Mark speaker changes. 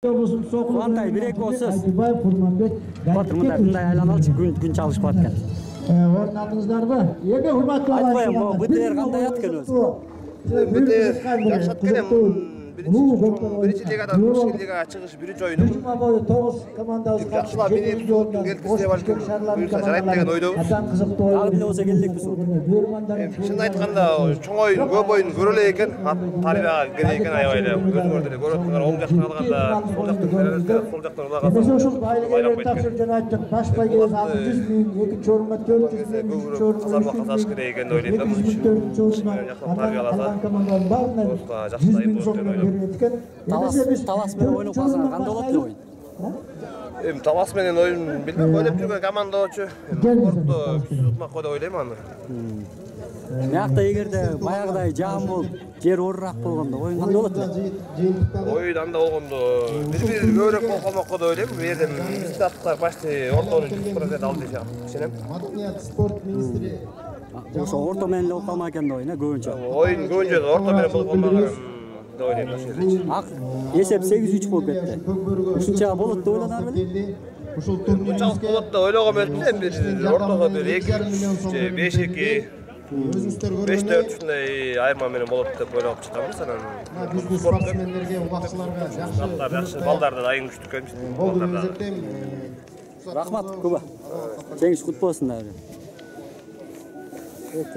Speaker 1: Куантай бирек болсыз. Батырмындай мындай айланалчы күн чалышып аткан.
Speaker 2: Орын алдыңыздарбы? Эми урматтуу
Speaker 1: Айтпайм, могу БТР кандай аткан өзү?
Speaker 3: БТР жакшы аткан. Birinci ligadan Rusya ligaga çıkış birinci oyunum. Жақсылап менен соттун келтирисе балким буюрса жарайт деген ойдобуз.
Speaker 1: Дагы эмне болсо келдик биз.
Speaker 3: Чынын айтканда чоң oyun, көп oyun көрө элек экен. Тарбияга керек экен аябай эле. Өзүңөр деле көрүп турган оң жактан алганда, сол жактан беребизде, сол жактан улаганда.
Speaker 2: Ошол байлык тапшырып жана айттык. Баш байгебиз 600 миң, экинчи орунга 400 миң, үчүнчү орунга
Speaker 3: казарма казаш керек экен деп ойлойм да бул үчүн. Жактан тарбияласа, жакшылайып болот деп ойлойм.
Speaker 1: Талас менен ойноп калсаңар кандай болот эле оюн?
Speaker 3: Эми Талас менен оюн билбем, ойлоп жүргөн команда болчу. Спортто tutmak деп ойлойм аны.
Speaker 1: Мыякта эгерде баягыдай жаам болуп, жер орурак болгондо оюн кандай болот эле?
Speaker 3: Оюн анда болгондо бири көбүрөөк болуп калмакка деп ойлойм. Бу жерден бизде аттар почти ортонун 100% алды деп ишенем.
Speaker 2: Маданият спорт министри
Speaker 1: Ошо орто менен эле болуп калмак экен деп оюн, көбүнчө.
Speaker 3: Оюн көбүнчө орто менен болуп калмаган.
Speaker 1: Ак эсеп 8-3 болуп кетти. Ушунча болот деп ойлонор беле?
Speaker 2: ушул турнир
Speaker 3: Мынчалык болот деп ойлогом эле. Бир ортого бир 2-3 же 5-2
Speaker 2: өзүңүздөр
Speaker 3: 5-4 ушундай айырма менен болот деп ойлоп чыкканбыз. Анан
Speaker 2: биздин спортсмендерге, убакчыларга
Speaker 3: жакшы балдар да дайын күчтүү экенбиз.
Speaker 2: болду деп эсептейм.
Speaker 1: Рахмат Куба. Жеңиш кут болсун дагы.